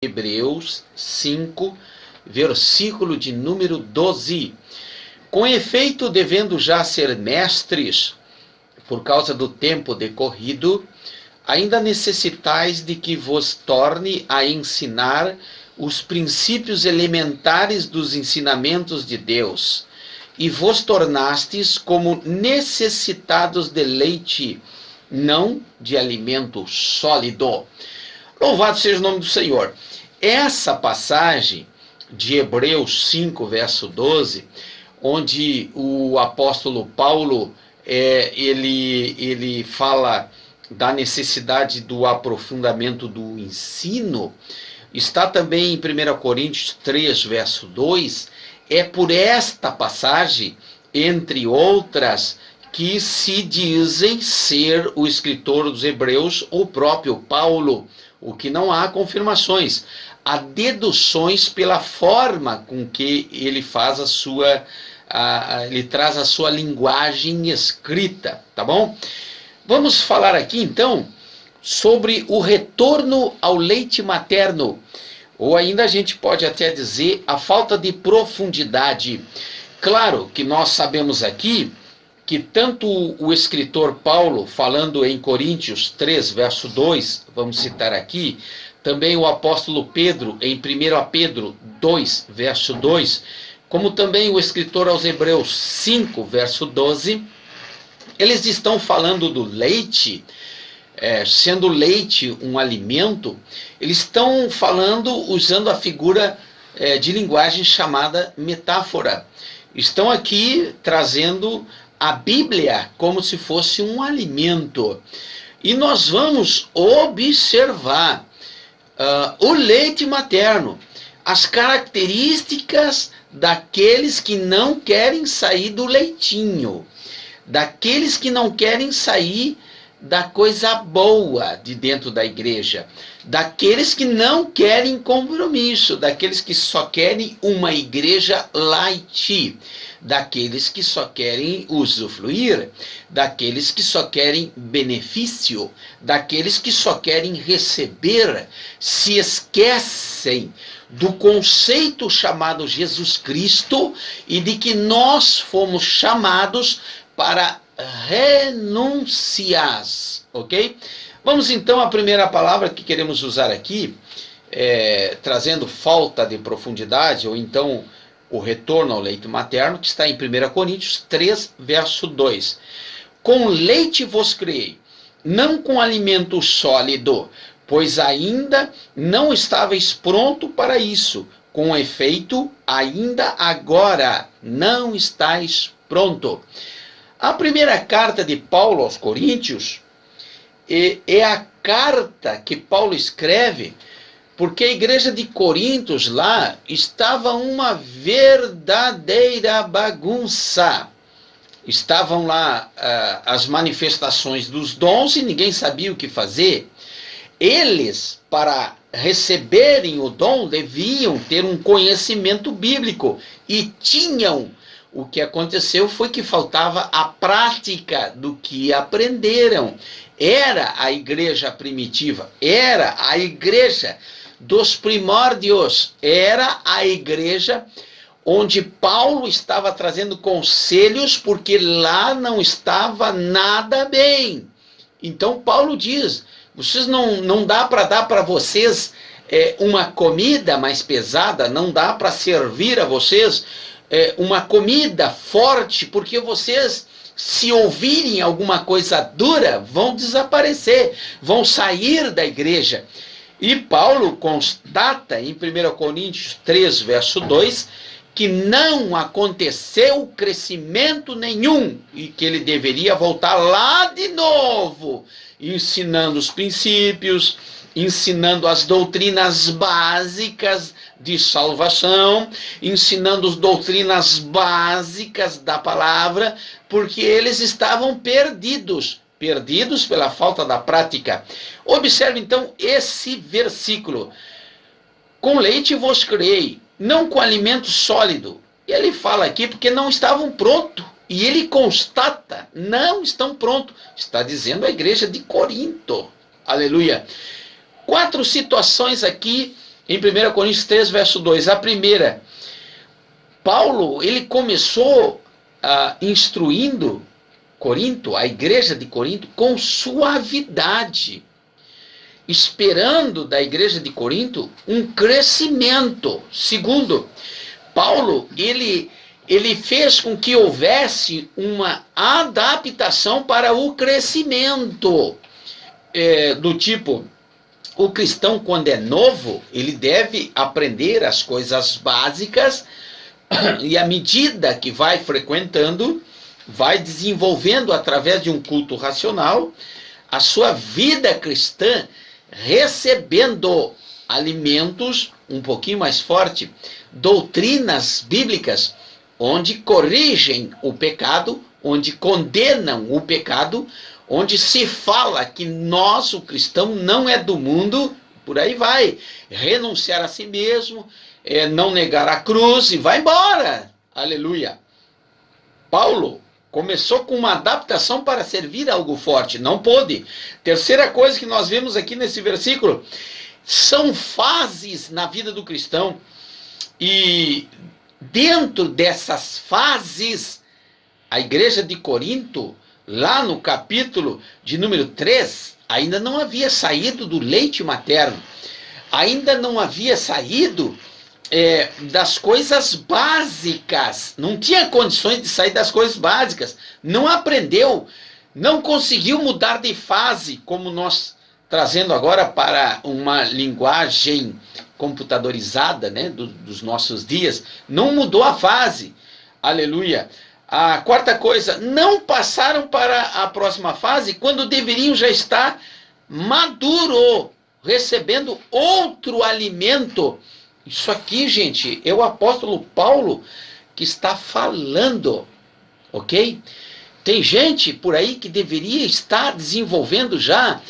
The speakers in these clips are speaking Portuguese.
Hebreus 5, versículo de número 12. Com efeito, devendo já ser mestres, por causa do tempo decorrido, ainda necessitais de que vos torne a ensinar os princípios elementares dos ensinamentos de Deus, e vos tornastes como necessitados de leite, não de alimento sólido. Louvado seja o nome do Senhor. Essa passagem de Hebreus 5, verso 12, onde o apóstolo Paulo ele fala da necessidade do aprofundamento do ensino, está também em 1 Coríntios 3, verso 2, é por esta passagem, entre outras, que se dizem ser o escritor dos Hebreus, o próprio Paulo, o que não há confirmações. Há deduções pela forma com que ele faz ele traz a sua linguagem escrita, tá bom? Vamos falar aqui então sobre o retorno ao leite materno, ou ainda a gente pode até dizer a falta de profundidade. Claro que nós sabemos aqui que tanto o escritor Paulo, falando em Coríntios 3, verso 2, vamos citar aqui, também o apóstolo Pedro, em 1 Pedro 2, verso 2, como também o escritor aos Hebreus 5, verso 12, eles estão falando do leite, sendo o leite um alimento, eles estão falando usando a figura de linguagem chamada metáfora. Estão aqui trazendo a Bíblia como se fosse um alimento. E nós vamos observar o leite materno, as características daqueles que não querem sair do leitinho, daqueles que não querem sair da coisa boa de dentro da igreja, daqueles que não querem compromisso, daqueles que só querem uma igreja light, daqueles que só querem usufruir, daqueles que só querem benefício, daqueles que só querem receber, se esquecem do conceito chamado Jesus Cristo e de que nós fomos chamados para renunciar, ok? Vamos então à primeira palavra que queremos usar aqui, trazendo falta de profundidade, ou então o retorno ao leite materno, que está em 1 Coríntios 3, verso 2. Com leite vos criei, não com alimento sólido, pois ainda não estáveis pronto para isso. Com efeito, ainda agora não estáis pronto. A primeira carta de Paulo aos Coríntios é a carta que Paulo escreve porque a igreja de Coríntios lá estava uma verdadeira bagunça. Estavam lá as manifestações dos dons e ninguém sabia o que fazer. Eles, para receberem o dom, deviam ter um conhecimento bíblico e tinham. O que aconteceu foi que faltava a prática do que aprenderam. Era a igreja primitiva, era a igreja dos primórdios, era a igreja onde Paulo estava trazendo conselhos, porque lá não estava nada bem. Então Paulo diz, vocês não dá para dar para vocês uma comida mais pesada, não dá para servir a vocês uma comida forte, porque vocês, se ouvirem alguma coisa dura, vão desaparecer, vão sair da igreja. E Paulo constata em 1 Coríntios 3, verso 2, que não aconteceu crescimento nenhum e que ele deveria voltar lá de novo, ensinando os princípios, ensinando as doutrinas básicas de salvação, ensinando as doutrinas básicas da palavra, porque eles estavam perdidos pela falta da prática. Observe então esse versículo. Com leite vos criei, não com alimento sólido. E ele fala aqui porque não estavam prontos. E ele constata, não estão prontos. Está dizendo a igreja de Corinto. Aleluia. 4 situações aqui em 1 Coríntios 3, verso 2. A primeira, Paulo, ele começou instruindo Corinto, a igreja de Corinto, com suavidade, esperando da igreja de Corinto um crescimento. Segundo, Paulo, ele fez com que houvesse uma adaptação para o crescimento, do tipo, o cristão, quando é novo, ele deve aprender as coisas básicas, e à medida que vai frequentando, vai desenvolvendo através de um culto racional a sua vida cristã, recebendo alimentos um pouquinho mais forte, doutrinas bíblicas, onde corrigem o pecado, onde condenam o pecado, onde se fala que nós, o cristão, não é do mundo, por aí vai, renunciar a si mesmo, não negar a cruz e vai embora. Aleluia. Paulo começou com uma adaptação para servir algo forte, não pôde. Terceira coisa que nós vemos aqui nesse versículo, são fases na vida do cristão, e dentro dessas fases, a igreja de Corinto, lá no capítulo de número 3, ainda não havia saído do leite materno, ainda não havia saído das coisas básicas, não tinha condições de sair das coisas básicas, não aprendeu, não conseguiu mudar de fase, como nós trazendo agora para uma linguagem computadorizada, né, dos nossos dias, não mudou a fase. Aleluia. A quarta coisa, não passaram para a próxima fase quando deveriam já estar maduro, recebendo outro alimento. Isso aqui, gente, é o apóstolo Paulo que está falando, ok? Tem gente por aí que deveria estar desenvolvendo já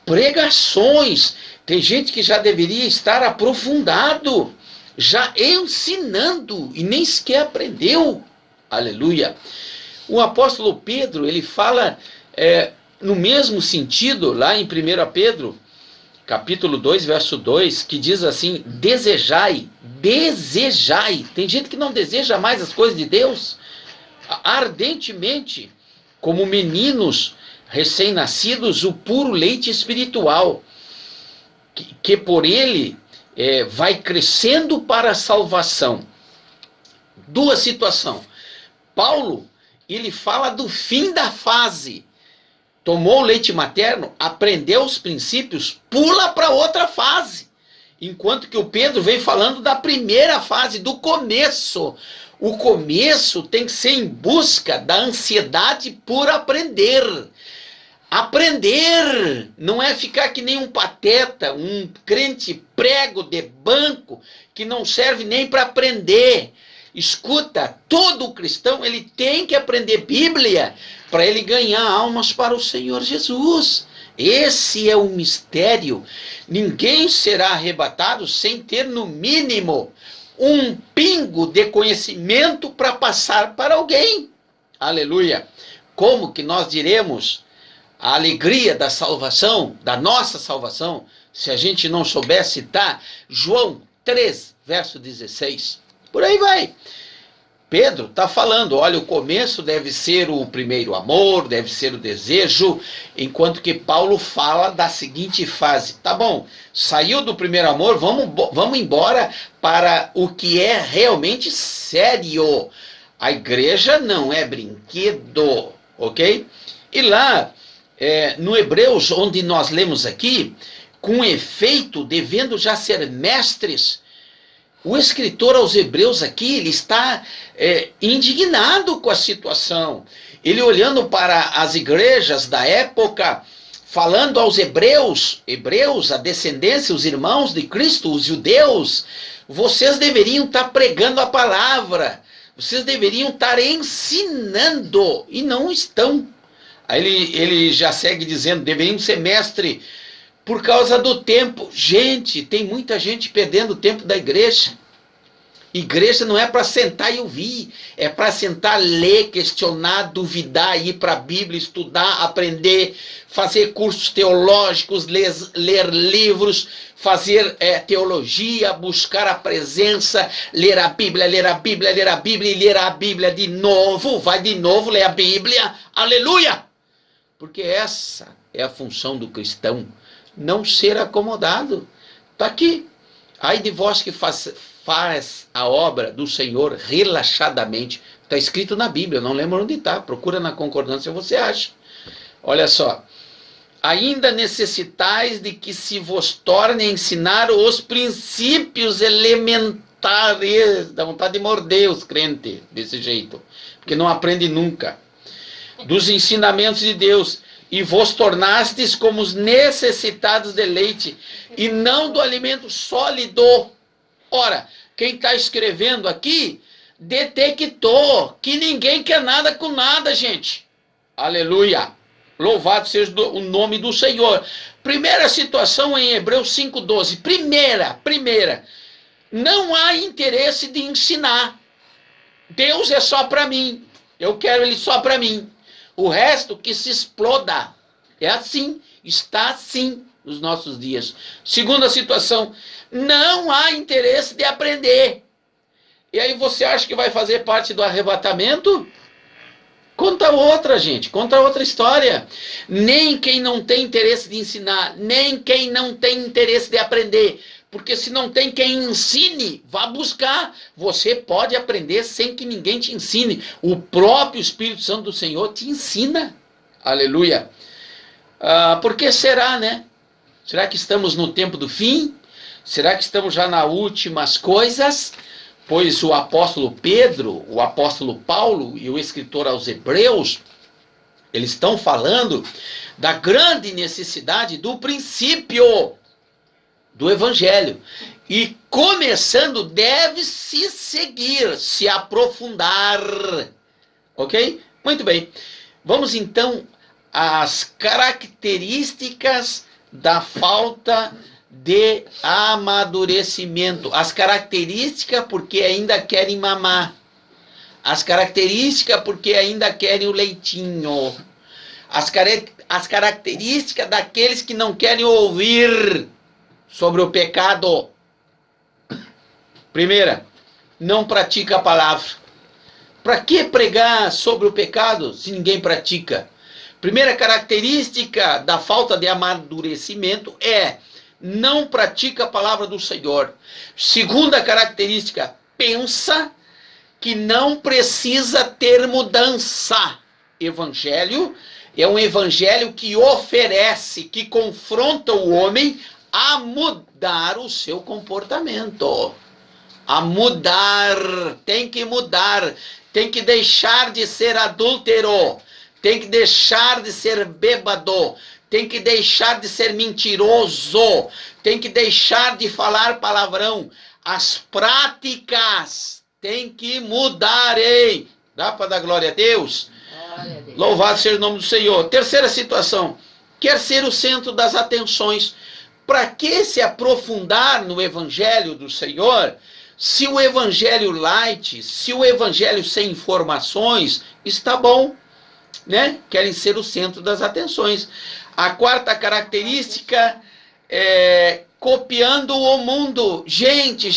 pregações, tem gente que já deveria estar aprofundado, já ensinando e nem sequer aprendeu. Aleluia. O apóstolo Pedro, ele fala no mesmo sentido, lá em 1 Pedro, capítulo 2, verso 2, que diz assim, desejai. Tem gente que não deseja mais as coisas de Deus, ardentemente, como meninos recém-nascidos, o puro leite espiritual, que por ele vai crescendo para a salvação. Duas situações. Paulo, ele fala do fim da fase. Tomou o leite materno, aprendeu os princípios, pula para outra fase. Enquanto que o Pedro vem falando da primeira fase, do começo. O começo tem que ser em busca da ansiedade por aprender. Aprender não é ficar que nem um pateta, um crente prego de banco que não serve nem para aprender. Escuta, todo cristão ele tem que aprender Bíblia para ele ganhar almas para o Senhor Jesus. Esse é o mistério. Ninguém será arrebatado sem ter no mínimo um pingo de conhecimento para passar para alguém. Aleluia. Como que nós diremos a alegria da salvação, da nossa salvação, se a gente não soubesse citar João 3, verso 16? Por aí vai. Pedro está falando, olha, o começo deve ser o primeiro amor, deve ser o desejo, enquanto que Paulo fala da seguinte fase. Tá bom, saiu do primeiro amor, vamos embora para o que é realmente sério. A igreja não é brinquedo, ok? E lá, no Hebreus, onde nós lemos aqui, com efeito, devendo já ser mestres, o escritor aos Hebreus aqui, ele está indignado com a situação. Ele olhando para as igrejas da época, falando aos hebreus, a descendência, os irmãos de Cristo, os judeus, vocês deveriam estar pregando a palavra, vocês deveriam estar ensinando, e não estão. Aí ele já segue dizendo, deveriam ser mestre por causa do tempo. Gente, tem muita gente perdendo o tempo da igreja. Igreja não é para sentar e ouvir, é para sentar, ler, questionar, duvidar, ir para a Bíblia, estudar, aprender, fazer cursos teológicos, ler livros, fazer teologia, buscar a presença, ler a Bíblia, ler a Bíblia, ler a Bíblia e ler a Bíblia de novo, vai de novo ler a Bíblia, aleluia! Porque essa é a função do cristão, não ser acomodado. Está aqui. Ai de vós que faz a obra do Senhor relaxadamente. Está escrito na Bíblia, não lembro onde está. Procura na concordância, você acha. Olha só. Ainda necessitais de que se vos torne a ensinar os princípios elementares. Dá vontade de morder os crentes desse jeito. Porque não aprende nunca. Dos ensinamentos de Deus. E vos tornastes como os necessitados de leite, e não do alimento sólido. Ora, quem está escrevendo aqui, detectou que ninguém quer nada com nada, gente. Aleluia. Louvado seja o nome do Senhor. Primeira situação em Hebreus 5,12. Primeira. Não há interesse de ensinar. Deus é só para mim. Eu quero ele só para mim. O resto que se exploda. É assim, está assim nos nossos dias. Segunda situação, não há interesse de aprender. E aí você acha que vai fazer parte do arrebatamento? Conta outra, gente, conta outra história. Nem quem não tem interesse de ensinar, nem quem não tem interesse de aprender. Porque se não tem quem ensine, vá buscar. Você pode aprender sem que ninguém te ensine. O próprio Espírito Santo do Senhor te ensina. Aleluia. Por que será, né? Será que estamos no tempo do fim? Será que estamos já nas últimas coisas? Pois o apóstolo Pedro, o apóstolo Paulo e o escritor aos Hebreus, eles estão falando da grande necessidade do princípio do Evangelho. E começando, deve-se seguir, se aprofundar. Ok? Muito bem. Vamos então às características da falta de amadurecimento. As características porque ainda querem mamar. As características porque ainda querem o leitinho. As características daqueles que não querem ouvir sobre o pecado. Primeira, não pratica a palavra. Para que pregar sobre o pecado se ninguém pratica? Primeira característica da falta de amadurecimento é não pratica a palavra do Senhor. Segunda característica, pensa que não precisa ter mudança. Evangelho é um evangelho que oferece, que confronta o homem a mudar o seu comportamento. A mudar, tem que mudar, tem que deixar de ser adúltero, tem que deixar de ser bêbado, tem que deixar de ser mentiroso, tem que deixar de falar palavrão. As práticas têm que mudar, hein? Dá para dar glória a Deus? Glória a Deus. Louvado seja o nome do Senhor. Terceira situação, quer ser o centro das atenções. Para que se aprofundar no Evangelho do Senhor, se o Evangelho light, se o Evangelho sem informações, está bom, né? Querem ser o centro das atenções. A quarta característica é copiando o mundo. Gente,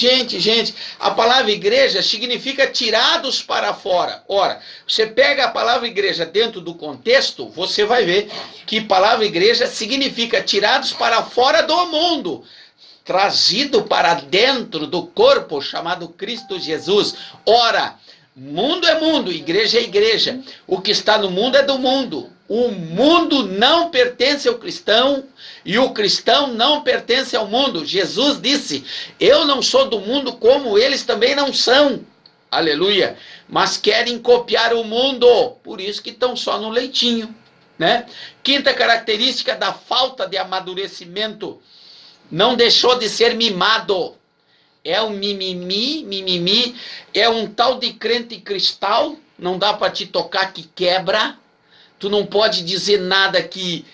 a palavra igreja significa tirados para fora. Ora, você pega a palavra igreja dentro do contexto, você vai ver que a palavra igreja significa tirados para fora do mundo, trazido para dentro do corpo chamado Cristo Jesus. Ora, mundo é mundo, igreja é igreja. O que está no mundo é do mundo. O mundo não pertence ao cristão e o cristão não pertence ao mundo. Jesus disse, eu não sou do mundo como eles também não são. Aleluia. Mas querem copiar o mundo, por isso que estão só no leitinho, né? Quinta característica da falta de amadurecimento, não deixou de ser mimado. É um mimimi, é um tal de crente cristal, não dá para te tocar que quebra, tu não pode dizer nada que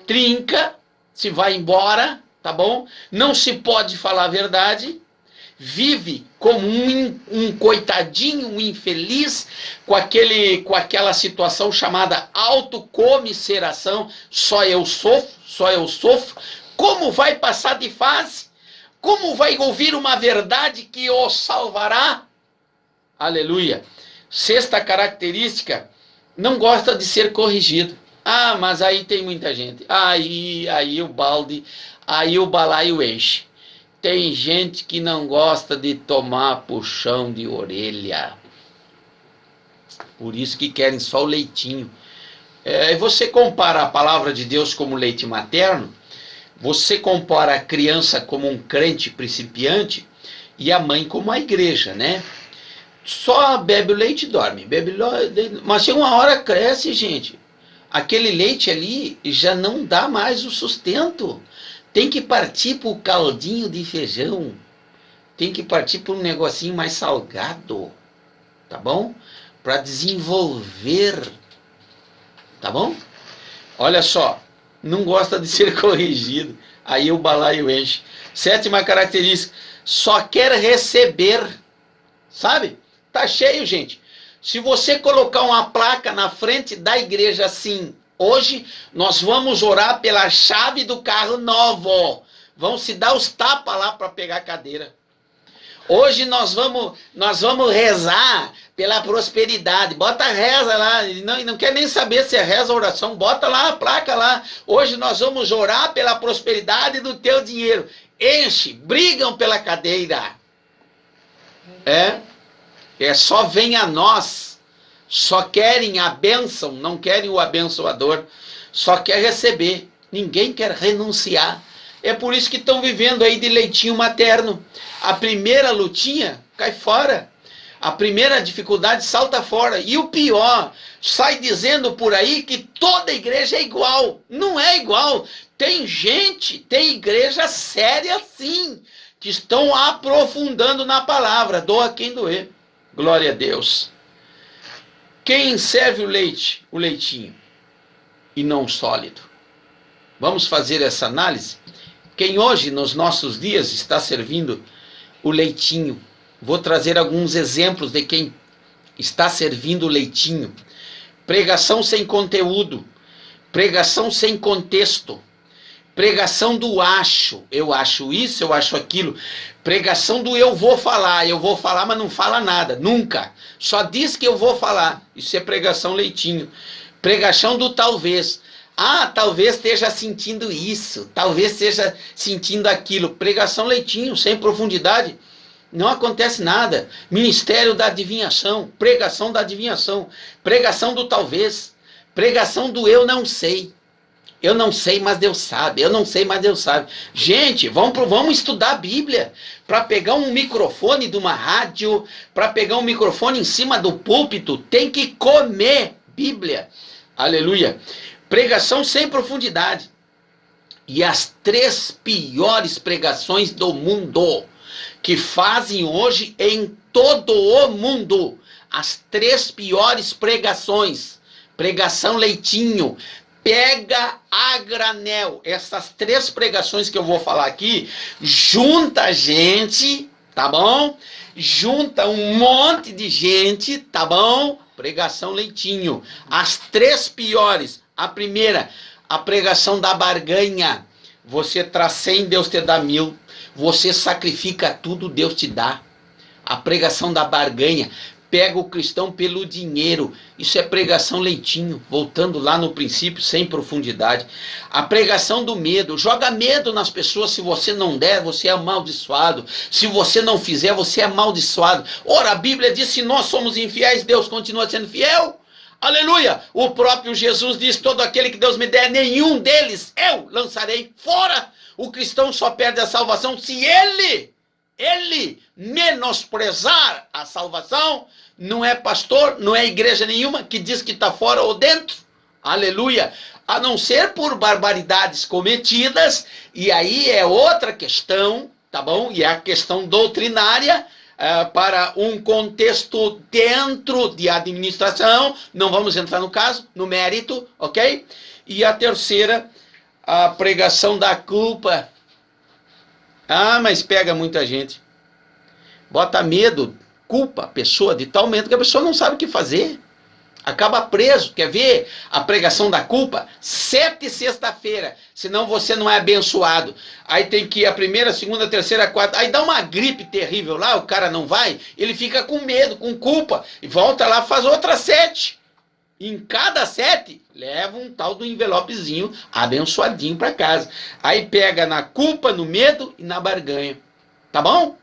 trinca, se vai embora, tá bom? Não se pode falar a verdade, vive como um coitadinho, um infeliz, com aquela situação chamada autocomiseração, só eu sofro, como vai passar de fase? Como vai ouvir uma verdade que o salvará? Aleluia. Sexta característica, não gosta de ser corrigido. Ah, mas aí tem muita gente. Aí o balde, aí o balaio enche. Tem gente que não gosta de tomar puxão de orelha. Por isso que querem só o leitinho. Você compara a palavra de Deus como leite materno, você compara a criança como um crente principiante e a mãe como a igreja, né? Só bebe o leite e dorme. Mas chega uma hora, cresce, gente. Aquele leite ali já não dá mais o sustento. Tem que partir para o caldinho de feijão. Tem que partir para um negocinho mais salgado. Tá bom? Para desenvolver. Tá bom? Olha só. Não gosta de ser corrigido. Aí o balaio enche. Sétima característica. Só quer receber. Sabe? Tá cheio, gente. Se você colocar uma placa na frente da igreja assim, hoje nós vamos orar pela chave do carro novo. Vão se dar os tapas lá para pegar a cadeira. Hoje nós vamos rezar pela prosperidade. Bota a reza lá. Não quer nem saber se é reza ou oração. Bota lá a placa lá. Hoje nós vamos orar pela prosperidade do teu dinheiro. Enche, brigam pela cadeira. Só vem a nós. Só querem a bênção, não querem o abençoador. Só quer receber. Ninguém quer renunciar. É por isso que estão vivendo aí de leitinho materno. A primeira lutinha cai fora. A primeira dificuldade salta fora. E o pior, sai dizendo por aí que toda igreja é igual. Não é igual. Tem gente, tem igreja séria sim, que estão aprofundando na palavra. Doa quem doer. Glória a Deus. Quem serve o leite? O leitinho. E não sólido. Vamos fazer essa análise? Quem hoje, nos nossos dias, está servindo o leitinho? Vou trazer alguns exemplos de quem está servindo o leitinho. Pregação sem conteúdo. Pregação sem contexto. Pregação do acho. Eu acho isso, eu acho aquilo. Pregação do eu vou falar, mas não fala nada, nunca. Só diz que eu vou falar. Isso é pregação leitinho. Pregação do talvez. Ah, talvez esteja sentindo isso, talvez esteja sentindo aquilo. Pregação leitinho, sem profundidade. Não acontece nada. Ministério da adivinhação, pregação da adivinhação, pregação do talvez, pregação do eu não sei. Eu não sei, mas Deus sabe. Eu não sei, mas Deus sabe. Gente, vamos estudar a Bíblia. Para pegar um microfone de uma rádio, para pegar um microfone em cima do púlpito, tem que comer Bíblia. Aleluia. Pregação sem profundidade. E as 3 piores pregações do mundo, que fazem hoje em todo o mundo. As 3 piores pregações. Pregação leitinho. Pega a granel. Essas 3 pregações que eu vou falar aqui, junta gente, tá bom? Junta um monte de gente, tá bom? Pregação leitinho. As 3 piores. A primeira, a pregação da barganha. Você traz 100, Deus te dá 1000. Você sacrifica tudo, Deus te dá. A pregação da barganha. Pega o cristão pelo dinheiro. Isso é pregação leitinho. Voltando lá no princípio, sem profundidade. A pregação do medo. Joga medo nas pessoas. Se você não der, você é amaldiçoado. Se você não fizer, você é amaldiçoado. Ora, a Bíblia diz: se nós somos infiéis, Deus continua sendo fiel. Aleluia! O próprio Jesus diz: todo aquele que Deus me der, nenhum deles eu lançarei fora. O cristão só perde a salvação se ele menosprezar a salvação. Não é pastor, não é igreja nenhuma que diz que está fora ou dentro. Aleluia! A não ser por barbaridades cometidas, e aí é outra questão, tá bom? E é a questão doutrinária, para um contexto dentro de administração. Não vamos entrar no caso, no mérito, ok? E a terceira, a pregação da culpa. Ah, mas pega muita gente. bota medo, culpa a pessoa de tal momento que a pessoa não sabe o que fazer. Acaba preso. Quer ver a pregação da culpa? 7 sexta-feira, senão você não é abençoado. Aí tem que ir a primeira, segunda, terceira, quarta. Aí dá uma gripe terrível lá, o cara não vai, ele fica com medo, com culpa, e volta lá, faz outras 7. Em cada 7, leva um tal do envelopezinho abençoadinho para casa. Aí pega na culpa, no medo e na barganha. Tá bom?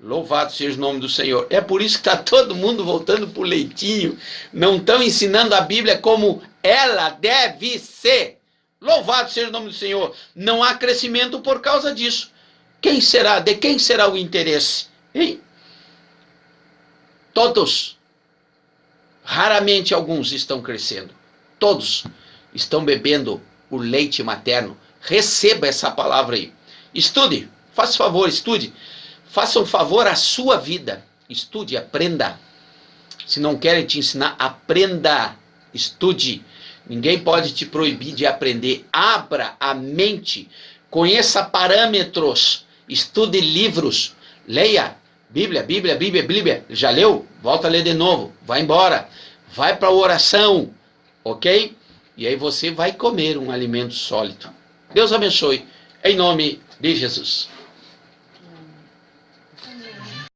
Louvado seja o nome do Senhor. É por isso que está todo mundo voltando para o leitinho. Não estão ensinando a Bíblia como ela deve ser. Louvado seja o nome do Senhor. Não há crescimento por causa disso. Quem será? De quem será o interesse? Hein? Todos. Raramente alguns estão crescendo. Todos estão bebendo o leite materno. Receba essa palavra aí. Estude. Faça favor, estude. Faça um favor à sua vida. Estude, aprenda. Se não querem te ensinar, aprenda. Estude. Ninguém pode te proibir de aprender. Abra a mente. Conheça parâmetros. Estude livros. Leia. Bíblia, Bíblia, Bíblia, Bíblia. Já leu? Volta a ler de novo. Vai embora. Vai para a oração. Ok? E aí você vai comer um alimento sólido. Deus abençoe. Em nome de Jesus.